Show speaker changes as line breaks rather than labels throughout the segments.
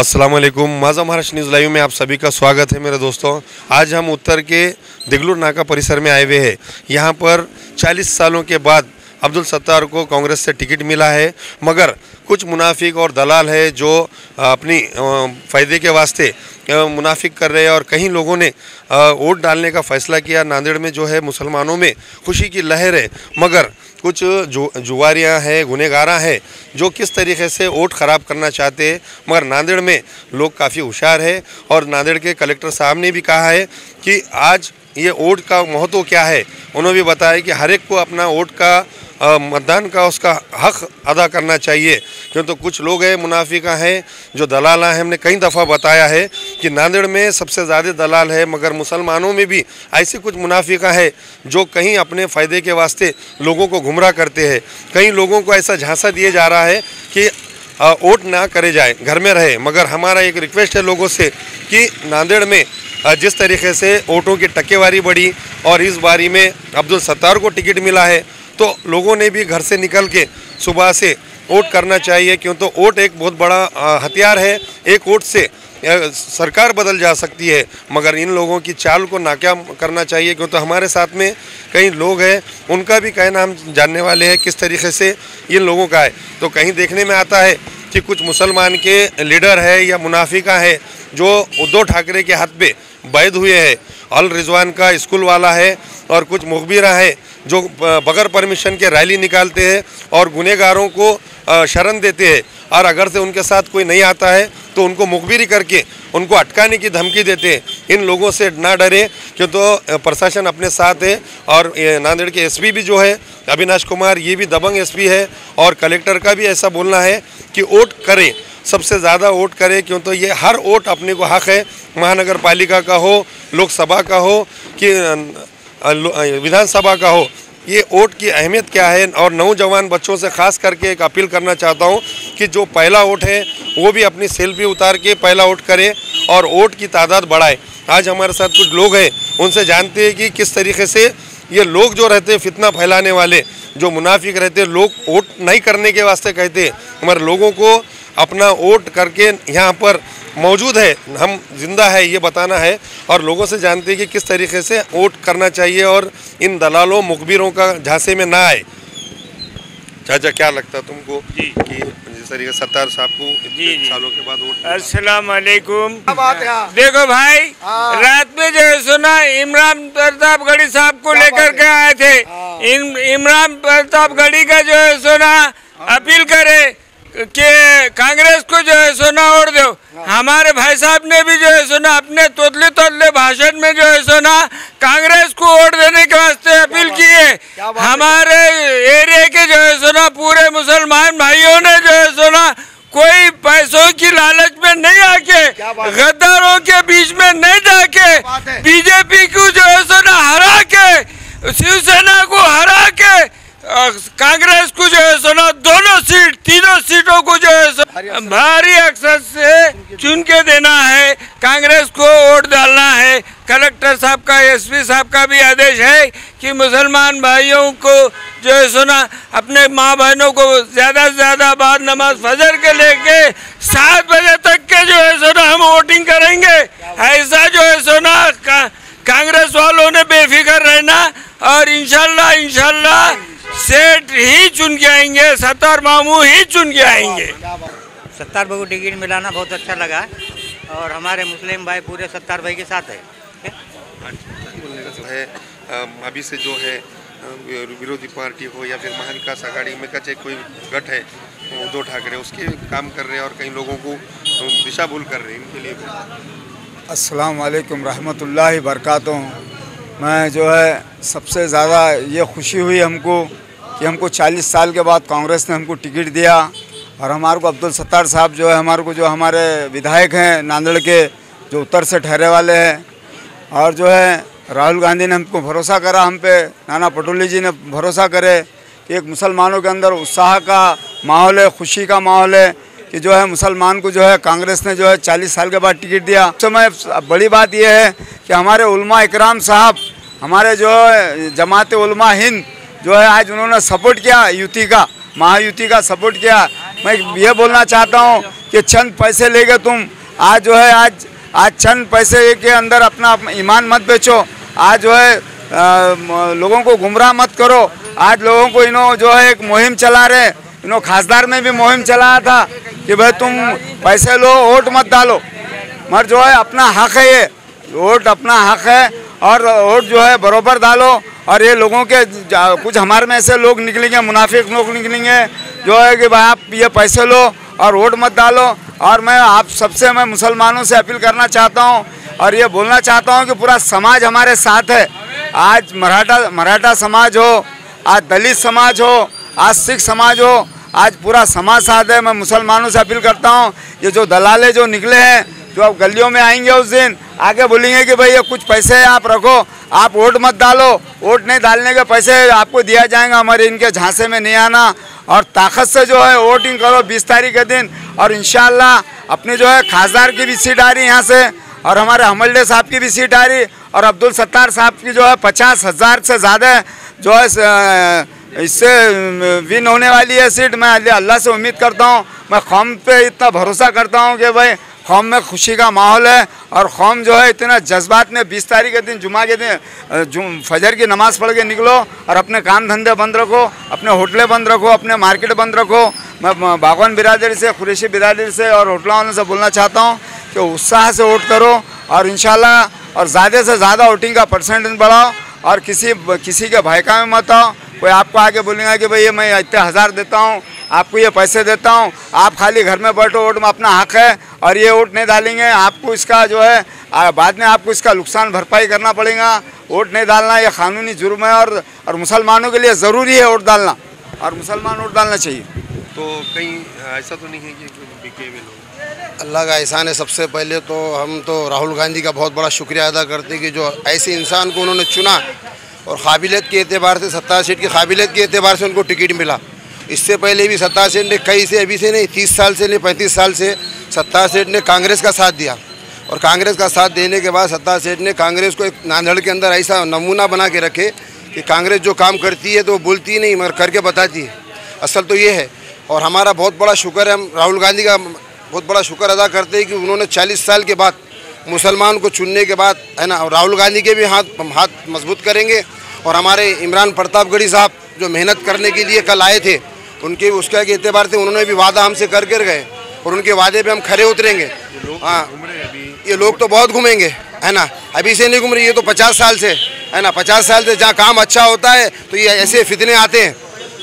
अस्सलाम वालेकुम। माझा महाराष्ट्र न्यूज़ लाइव में आप सभी का स्वागत है मेरे दोस्तों। आज हम उत्तर के दिगलूर नाका परिसर में आए हुए हैं। यहाँ पर 40 सालों के बाद अब्दुल सत्तार को कांग्रेस से टिकट मिला है, मगर कुछ मुनाफिक और दलाल है जो अपनी फ़ायदे के वास्ते मुनाफिक कर रहे हैं। और कई लोगों ने वोट डालने का फ़ैसला किया। नांदेड़ में जो है मुसलमानों में खुशी की लहर है, मगर कुछ जुआरियाँ हैं, गुनहगारा हैं जो किस तरीके से वोट ख़राब करना चाहते हैं। मगर नांदेड़ में लोग काफ़ी होशियार है और नांदेड़ के कलेक्टर साहब ने भी कहा है कि आज ये वोट का महत्व क्या है। उन्होंने भी बताया कि हर एक को अपना वोट का मतदान का उसका हक अदा करना चाहिए, क्यों तो कुछ लोग हैं मुनाफिका हैं जो दलाल हैं। हमने कई दफ़ा बताया है कि नांदेड़ में सबसे ज़्यादा दलाल है, मगर मुसलमानों में भी ऐसे कुछ मुनाफिका है जो कहीं अपने फ़ायदे के वास्ते लोगों को गुमराह करते हैं। कई लोगों को ऐसा झांसा दिया जा रहा है कि वोट ना करे जाए, घर में रहे। मगर हमारा एक रिक्वेस्ट है लोगों से कि नांदेड़ में जिस तरीके से वोटों की टक्केवारी बढ़ी और इस बारी में अब्दुल सत्तार को टिकट मिला है, तो लोगों ने भी घर से निकल के सुबह से वोट करना चाहिए, क्यों तो वोट एक बहुत बड़ा हथियार है। एक वोट से सरकार बदल जा सकती है, मगर इन लोगों की चाल को नाकाम करना चाहिए। क्यों तो हमारे साथ में कई लोग हैं, उनका भी कहना हम जानने वाले हैं किस तरीके से इन लोगों का है। तो कहीं देखने में आता है कि कुछ मुसलमान के लीडर है या मुनाफिका है जो उद्धव ठाकरे के हाथ पे बैद हुए हैं। अल रिजवान का स्कूल वाला है और कुछ मुखबिरा है जो बगैर परमिशन के रैली निकालते हैं और गुनहगारों को शरण देते हैं। और अगर से उनके साथ कोई नहीं आता है तो उनको मुखबिरी करके उनको अटकाने की धमकी देते हैं। इन लोगों से ना डरे, क्यों तो प्रशासन अपने साथ है। और नांदेड़ के एसपी भी जो है अविनाश कुमार, ये भी दबंग एसपी है। और कलेक्टर का भी ऐसा बोलना है कि वोट करें, सबसे ज़्यादा वोट करें, क्यों तो ये हर वोट अपने को हक है। महानगर पालिका का हो, लोकसभा का हो कि विधानसभा का हो, ये वोट की अहमियत क्या है। और नौजवान बच्चों से ख़ास करके एक अपील करना चाहता हूँ कि जो पहला वोट है वो भी अपनी सेल्फी उतार के पहला वोट करें और वोट की तादाद बढ़ाए। आज हमारे साथ कुछ लोग हैं, उनसे जानते हैं कि किस तरीके से ये लोग जो रहते हैं फितना फैलाने वाले, जो मुनाफिक रहते हैं, लोग वोट नहीं करने के वास्ते कहते हैं, हमारे लोगों को अपना वोट करके यहाँ पर मौजूद है, हम जिंदा है, ये बताना है। और लोगों से जानते हैं कि किस तरीके से वोट करना चाहिए और इन दलालों मुखबिरों का झांसे में ना आए। चाचा, क्या लगता है तुमको कि जिस तरीके से सत्तार साहब को इतने सालों के बाद वोट?
अस्सलाम वालेकुम। देखो भाई, रात में जो है सुना इमरान प्रतापगढ़ी साहब को लेकर के आए थे। इमरान प्रतापगढ़ी का जो है सुना अपील करे कि कांग्रेस को जो है सुना वोट दो। हमारे भाई साहब ने भी जो है सुना अपने तोतले भाषण में जो है सुना कांग्रेस को वोट देने के वास्ते अपील की है। हमारे एरिया के जो है सुना पूरे मुसलमान भाइयों ने जो है सुना कोई पैसों की लालच में नहीं आके, गद्दारों के बीच में नहीं जाके, बीजेपी को जो है सुना हरा के, शिवसेना को हरा के कांग्रेस को जो है सुना तीनों सीटों को जो है भारी अक्सर से चुन के देना है, कांग्रेस को वोट डालना है। कलेक्टर साहब का, एसपी साहब का भी आदेश है कि मुसलमान भाइयों को जो है सुना अपने माँ बहनों को ज़्यादा से ज़्यादा बाद नमाज फजर के लेके 7 बजे तक के जो है सुना हम वोटिंग करेंगे। ऐसा जो है सुना कांग्रेस वालों ने बेफिक्र रहना और इंशाल्लाह सेठ ही चुन के आएंगे, सत्तार मामू ही चुन के आएंगे।
सत्तार भाई को टिकट मिलाना बहुत अच्छा लगा और हमारे मुस्लिम भाई पूरे सत्तार भाई के साथ है।
अभी से जो है विरोधी पार्टी हो या फिर महाविकास आघाड़ी में का चाहे कोई गठ है, उद्धव ठाकरे उसके काम कर रहे हैं और कई लोगों को दिशा भूल कर रहे हैं, इनके लिए।
अस्सलाम वालेकुम रहमतुल्लाहि बरकातुहू। मैं जो है सबसे ज़्यादा ये खुशी हुई हमको कि हमको 40 साल के बाद कांग्रेस ने हमको टिकट दिया। और हमारे को अब्दुल सत्तार साहब जो है हमारे को, जो हमारे विधायक हैं नांदेड़ के, जो उत्तर से ठहरे वाले हैं, और जो है राहुल गांधी ने हमको भरोसा करा, हम पे नाना पटोले जी ने भरोसा करे कि एक मुसलमानों के अंदर उत्साह का माहौल है, खुशी का माहौल है कि जो है मुसलमान को जो है कांग्रेस ने जो है 40 साल के बाद टिकट दिया। उस समय बड़ी बात यह है कि हमारे उलमा इकराम साहब, हमारे जो जमात उलमा हिंद जो है आज उन्होंने सपोर्ट किया, युति का, महायुति का सपोर्ट किया। मैं ये बोलना चाहता हूँ कि चंद पैसे लेके तुम आज जो है आज चंद पैसे के अंदर अपना ईमान मत बेचो। आज जो है लोगों को गुमराह मत करो। आज लोगों को इन्हों जो है एक मुहिम चला रहे, इन्हों खासदार में भी मुहिम चलाया था कि भाई तुम पैसे लो, वोट मत डालो, मगर जो है अपना हक है, ये वोट अपना हक है और वोट जो है बरोबर डालो। और ये लोगों के कुछ हमारे में ऐसे लोग निकलेंगे, मुनाफिक लोग निकलेंगे जो है कि भाई आप ये पैसे लो और वोट मत डालो। और मैं आप सबसे मैं मुसलमानों से अपील करना चाहता हूँ और ये बोलना चाहता हूँ कि पूरा समाज हमारे साथ है। आज मराठा समाज हो, आज दलित समाज हो, आज सिख समाज हो, आज पूरा समाज साथ है। मैं मुसलमानों से अपील करता हूँ, ये जो दलाले जो निकले हैं, जो अब गलियों में आएंगे उस दिन आगे बोलेंगे कि भाई ये कुछ पैसे आप रखो, आप वोट मत डालो, वोट नहीं डालने के पैसे आपको दिया जाएगा, हमारे इनके झांसे में नहीं आना और ताकत से जो है वोटिंग करो 20 तारीख के दिन। और इंशाल्लाह अपनी जो है खासदार की भी सीट आ रही यहाँ से और हमारे हमल्डे साहब की भी सीट आ रही और अब्दुल सत्तार साहब की जो है 50,000 से ज़्यादा जो है इससे विन होने वाली है सीट। मैं अल्लाह से उम्मीद करता हूँ, मैं कौम पे इतना भरोसा करता हूँ कि भाई कौम में खुशी का माहौल है और कौम जो है इतना जज्बात में 20 तारीख के दिन जुमा के दिन फजर की नमाज़ पढ़ के निकलो और अपने काम धंधे बंद रखो, अपने होटलें बंद रखो, अपने मार्केट बंद रखो। मैं बागवान बिरादरी से, कुरैशी बिरादरी से और होटलों वालों से बोलना चाहता हूँ कि उत्साह से वोट करो और इंशाल्लाह और ज़्यादा से ज़्यादा वोटिंग का परसेंटेज बढ़ाओ और किसी के भयका में मत आओ। कोई आपको आके बोलेगा कि भाई ये मैं इतने हज़ार देता हूँ, आपको ये पैसे देता हूँ, आप खाली घर में बैठो, वोट में अपना हक है और ये वोट नहीं डालेंगे आपको इसका जो है बाद में आपको इसका नुकसान भरपाई करना पड़ेगा। वोट नहीं डालना ये कानूनी जुर्म है और मुसलमानों के लिए ज़रूरी है वोट डालना और मुसलमान वोट डालना चाहिए।
तो कहीं ऐसा तो नहीं है कि बिके हुए लोग?
अल्लाह का एहसान है। सबसे पहले तो हम तो राहुल गांधी का बहुत बड़ा शुक्रिया अदा करते हैं कि जो ऐसे इंसान को उन्होंने चुना और काबिलियत के एतबार से, सत्तार सीट की काबिलियत के एतबार से उनको टिकट मिला। इससे पहले भी सत्तार सीट ने कई से अभी से नहीं 30 साल से नहीं 35 साल से सत्तार सीट ने कांग्रेस का साथ दिया और कांग्रेस का साथ देने के बाद सत्तार सीट ने कांग्रेस को एक नांदेड़ के अंदर ऐसा नमूना बना के रखे कि कांग्रेस जो काम करती है तो वो बोलती नहीं मगर करके बताती है। असल तो ये है और हमारा बहुत बड़ा शुक्र है, हम राहुल गांधी का बहुत बड़ा शुक्र अदा करते हैं कि उन्होंने 40 साल के बाद मुसलमान को चुनने के बाद है ना, राहुल गांधी के भी हाथ मजबूत करेंगे और हमारे इमरान प्रतापगढ़ी साहब जो मेहनत करने के लिए कल आए थे उनके उसका के एतबार से उन्होंने भी वादा हमसे कर गए और उनके वादे पे हम खरे उतरेंगे। हाँ, ये लोग तो बहुत घूमेंगे है ना, अभी से नहीं घूम रही, ये तो 50 साल से है ना, 50 साल से जहाँ काम अच्छा होता है तो ये ऐसे फितने आते हैं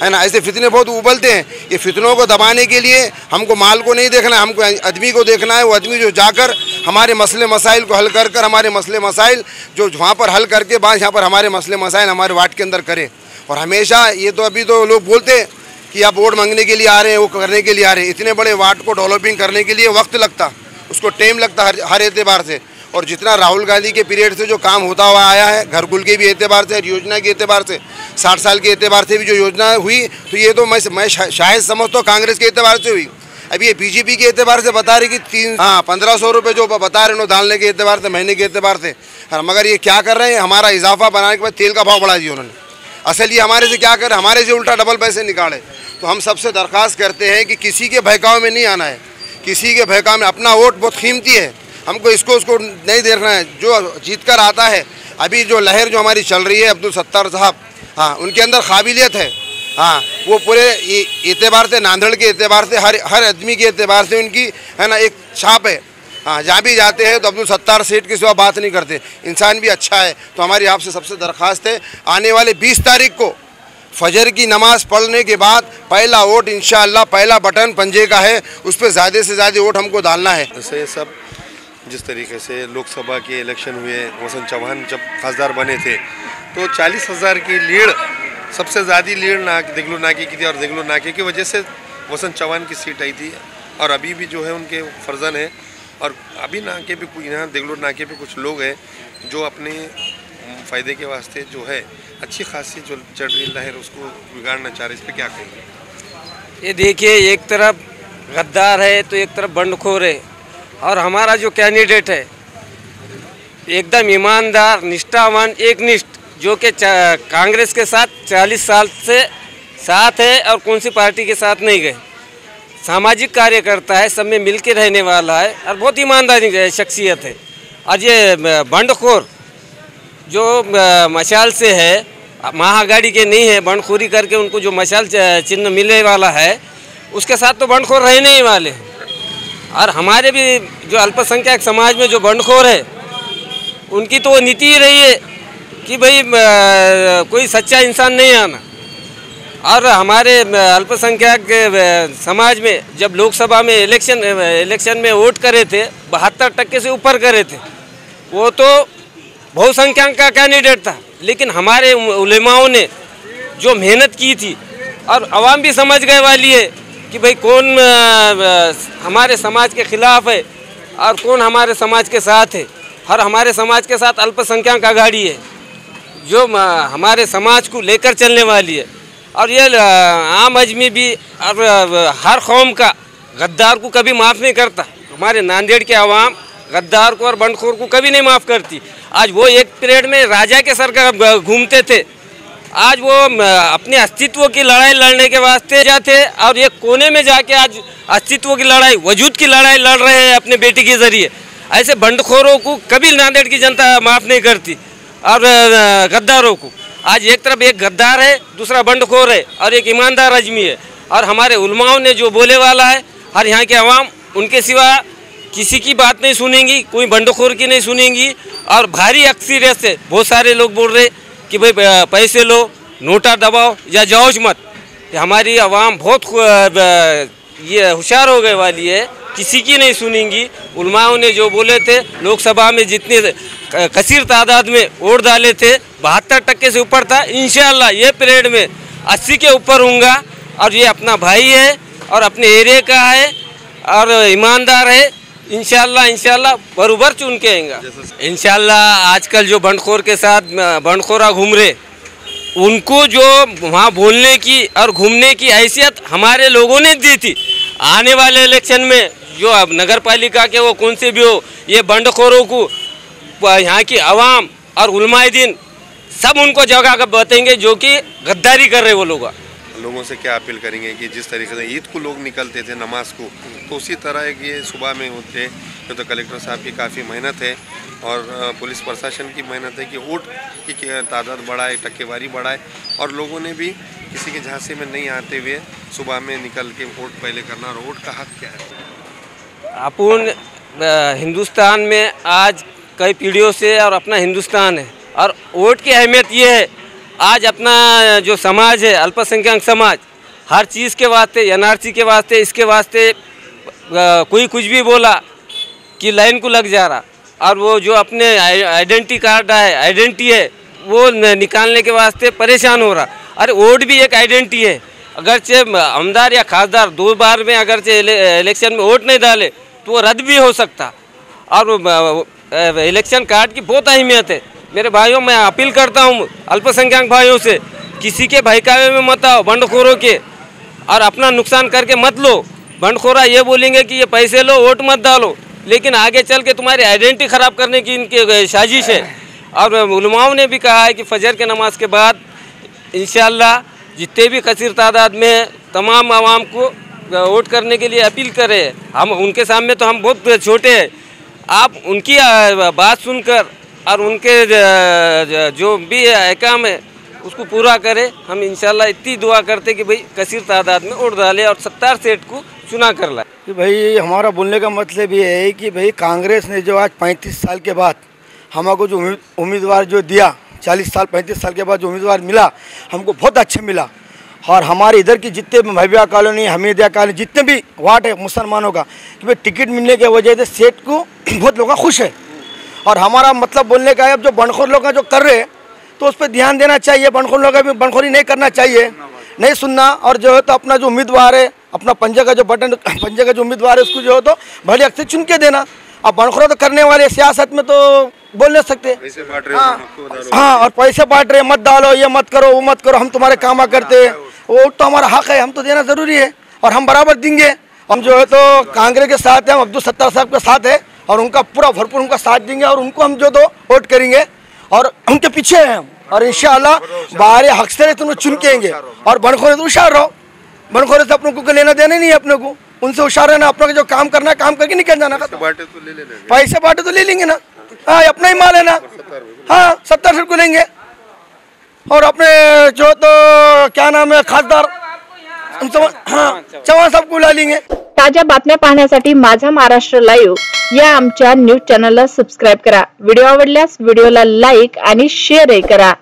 है ना, ऐसे फितने बहुत उबलते हैं। ये फितनों को दबाने के लिए हमको माल को नहीं देखना है, हमको आदमी को देखना है। वो आदमी जो जाकर हमारे मसले मसाइल को हल कर हमारे मसले मसाइल जो वहाँ पर हल करके बाद यहाँ पर हमारे मसले मसाइल हमारे वार्ड के अंदर करे। और हमेशा ये तो अभी तो लोग बोलते हैं कि आप वोट मांगने के लिए आ रहे हैं, वो करने के लिए आ रहे हैं। इतने बड़े वार्ड को डेवलपिंग करने के लिए वक्त लगता, उसको टाइम लगता हर एतबार से। और जितना राहुल गांधी के पीरियड से जो काम होता हुआ आया है, घरकुल के भी एतबार से, योजना के एतबार से, 60 साल के एतबार से भी जो योजना हुई, तो ये तो मैं शायद समझता हूँ कांग्रेस के एतबार से हुई। अभी ये बीजेपी के एतबार से बता रही कि 1500 रुपये जो बता रहे हैं डालने के एतबार से, महीने के एतबार से। मगर ये क्या कर रहे हैं, हमारा इजाफा बनाने के बाद तेल का भाव बढ़ा दिया उन्होंने। असल ये हमारे से क्या कर, हमारे से उल्टा डबल पैसे निकाले। तो हम सबसे दरख्वास्त करते हैं कि किसी के बहकाव में नहीं आना है, किसी के बहकाव में। अपना वोट बहुत कीमती है, हमको इसको उसको नहीं देखना है। जो जीत कर आता है, अभी जो लहर जो हमारी चल रही है अब्दुल सत्तार साहब, हाँ उनके अंदर काबिलियत है, हाँ वो पूरे एतबार से, नांदेड़ के एतबार से, हर आदमी के एतबार से उनकी है ना एक छाप है। हाँ, जहाँ भी जाते हैं तो अब्दुल सत्तार सीट की सिवा बात नहीं करते, इंसान भी अच्छा है। तो हमारी आपसे सबसे दरख्वास्त है, आने वाले 20 तारीख को फजर की नमाज़ पढ़ने के बाद पहला वोट इंशाअल्लाह, पहला बटन पंजे का है, उस पर ज़्यादा से ज़्यादा वोट हमको डालना है।
ऐसे सब जिस तरीके से लोकसभा के इलेक्शन हुए, वसंत चौहान जब खासदार बने थे तो 40,000 की लीड, सबसे ज़्यादा लीड देगलू नाके की थी और देगलू नाके की वजह से वसंत चौहान की सीट आई थी। और अभी भी जो है उनके फर्जन है और अभी नाके पे यहाँ देगलू नाके पे कुछ लोग हैं जो अपने फ़ायदे के वास्ते जो है अच्छी खासी जो चल रही लहर उसको बिगाड़ना चाह रहे। इस पर क्या कहेंगे?
ये देखिए, एक तरफ गद्दार है तो एक तरफ बंडखोर है और हमारा जो कैंडिडेट है एकदम ईमानदार, निष्ठावान, एकनिष्ठ, जो कि कांग्रेस के साथ 40 साल से साथ है और कौन सी पार्टी के साथ नहीं गए। सामाजिक कार्यकर्ता है, सब में मिल के रहने वाला है और बहुत ईमानदार शख्सियत है। और ये बंडखोर जो मशाल से है, महागाड़ी के नहीं है, बंडखोरी करके उनको जो मशाल चिन्ह मिलने वाला है उसके साथ तो बंडखोर रहने ही वाले हैं। और हमारे भी जो अल्पसंख्यक समाज में जो बंडखोर है उनकी तो वो नीति ही रही है कि भाई कोई सच्चा इंसान नहीं आना। और हमारे अल्पसंख्यक समाज में जब लोकसभा में इलेक्शन में वोट करे थे 72% से ऊपर करे थे, वो तो बहुसंख्यक का कैंडिडेट था, लेकिन हमारे उलेमाओं ने जो मेहनत की थी और आवाम भी समझ गए वाली है कि भाई कौन हमारे समाज के खिलाफ है और कौन हमारे समाज के साथ है। और हमारे समाज के साथ अल्पसंख्यक आघाड़ी है जो हमारे समाज को लेकर चलने वाली है। और ये आम आदमी भी और हर कौम का गद्दार को कभी माफ़ नहीं करता। हमारे नांदेड़ के आवाम गद्दार को और बंडखोर को कभी नहीं माफ़ करती। आज वो एक पीरियड में राजा के सर का घूमते थे, आज वो अपने अस्तित्व की लड़ाई लड़ने के वास्ते जाते और एक कोने में जाके आज अस्तित्व की लड़ाई, वजूद की लड़ाई लड़ रहे हैं अपने बेटे के ज़रिए। ऐसे बंडखोरों को कभी नांदेड़ की जनता माफ़ नहीं करती और गद्दारों को। आज एक तरफ एक गद्दार है, दूसरा बंडखोर है और एक ईमानदार आदमी है। और हमारे उलमाओं ने जो बोले वाला है, हर यहाँ के अवाम उनके सिवा किसी की बात नहीं सुनेंगी, कोई बंडखोर की नहीं सुनेंगी। और भारी अक्सरियत से बहुत सारे लोग बोल रहे कि भाई पैसे लो, नोटा दबाओ या जाओ मत। हमारी आवाम बहुत ये होशियार हो गए वाली है, किसी की नहीं सुनेंगी। उलमाओं ने जो बोले थे, लोकसभा में जितने कसीर तादाद में वोट डाले थे 72% से ऊपर था, इंशाअल्लाह ये पीरियड में 80 के ऊपर होऊंगा। और ये अपना भाई है और अपने एरिया का है और ईमानदार है। इंशाअल्लाह बरूबर चुन के आएगा। इंशाअल्लाह आजकल जो बंडखोर के साथ बंडखोरा घूम रहे, उनको जो वहाँ बोलने की और घूमने की हैसियत हमारे लोगों ने दी थी। आने वाले इलेक्शन में जो अब नगर पालिका के वो कौन से भी हो, ये बंडखोरों को यहाँ की आवाम और उलमाए दिन सब उनको जगह का बताएंगे जो कि गद्दारी कर रहे वो लोगों
से क्या अपील करेंगे कि जिस तरीके से ईद को लोग निकलते थे नमाज को, तो उसी तरह एक ये सुबह में होते हैं। तो कलेक्टर साहब की काफ़ी मेहनत है और पुलिस प्रशासन की मेहनत है कि वोट की तादाद बढ़ाए, टक्केवारी बढ़ाए और लोगों ने भी किसी के झांसे में नहीं आते हुए सुबह में निकल के वोट पहले करना। और वोट का हक क्या है?
अपन हिंदुस्तान में आज कई पीढ़ियों से और अपना हिंदुस्तान है और वोट की अहमियत ये है। आज अपना जो समाज है, अल्पसंख्यक समाज, हर चीज़ के वास्ते, NRC के वास्ते, इसके वास्ते कोई कुछ भी बोला कि लाइन को लग जा रहा। और वो जो अपने आइडेंटिटी कार्ड है, आइडेंटिटी है, वो निकालने के वास्ते परेशान हो रहा। अरे वोट भी एक आइडेंटिटी है। अगरचे आमदार या खासदार 2 बार में अगरचे इलेक्शन में वोट नहीं डाले तो वो रद्द भी हो सकता। और इलेक्शन कार्ड की बहुत अहमियत है। मेरे भाइयों, मैं अपील करता हूँ अल्पसंख्यक भाइयों से, किसी के बहकावे में मत आओ बंडखोरों के, और अपना नुकसान करके मत लो। बंडखोरा ये बोलेंगे कि ये पैसे लो, वोट मत डालो, लेकिन आगे चल के तुम्हारी आइडेंटिटी ख़राब करने की इनकी साजिश है। और उलमाओं ने भी कहा है कि फजर के नमाज के बाद इंशाअल्लाह जितने भी कसीर तादाद में तमाम आवाम को वोट करने के लिए अपील करें। हम उनके सामने तो हम बहुत छोटे हैं, आप उनकी बात सुनकर और उनके जो भी अहकाम है उसको पूरा करें। हम इंशाल्लाह इतनी दुआ करते कि भाई कसीर तादाद में वोट डालें और 70 सीट को चुना कर लाए।
कि भाई हमारा बोलने का मतलब ये है कि भाई कांग्रेस ने जो आज 35 साल के बाद हमको जो उम्मीदवार जो दिया, 40 साल 35 साल के बाद जो उम्मीदवार मिला, हमको बहुत अच्छा मिला। और हमारे इधर की जितने भी महबिया कॉलोनी, हमीदिया कॉलोनी, जितने भी वार्ड है मुसलमानों का, कि भाई टिकट मिलने की वजह से सेठ को बहुत लोग खुश है। और हमारा मतलब बोलने का है, अब जो बंडखोर लोग जो कर रहे हैं तो उस पर ध्यान देना चाहिए। बंडखोर लोग भी बंडखोरी नहीं करना चाहिए, नहीं सुनना। और जो है तो अपना जो उम्मीदवार है, अपना पंजे का जो बटन, पंजे का जो उम्मीदवार है उसको जो है तो भले अक्सर चुन के देना। अब बंडखोर तो करने वाले सियासत में तो बोल नहीं सकते। हाँ, और पैसे बांट रहे, मत डालो, ये मत करो, वो मत करो, हम तुम्हारे काम करते हैं, वो तो हमारा हक है, हम तो देना ज़रूरी है और हम बराबर देंगे। हम जो है तो कांग्रेस के साथ हैं, हम अब्दुल सत्तार साहब के साथ है और उनका पूरा भरपूर उनका साथ देंगे और उनको हम जो तो वोट करेंगे और उनके पीछे हैं हम। और इंशाअल्लाह बाहर हक से तुम चुन के आएंगे और बंडखोर तो होशियार रहो, बंडखोरों से अपने को लेना देना नहीं है अपने को, उनसे होशियार रहना, अपने को जो काम करना है काम करके निकल जाना।
बांटे तो ले लेंगे,
पैसे बांटे तो ले लेंगे ना, हाँ अपना ही माल है ना, हाँ 70 को लेंगे। और अपने जो तो क्या नाम है खासदार चव्हाण साहब को ला लेंगे।
ताज्या बातम्या पाहण्यासाठी माझा महाराष्ट्र लाईव्ह या आमच्या न्यूज चॅनलला सबस्क्राईब करा। व्हिडिओ आवडल्यास व्हिडिओला लाईक आणि शेअरही करा।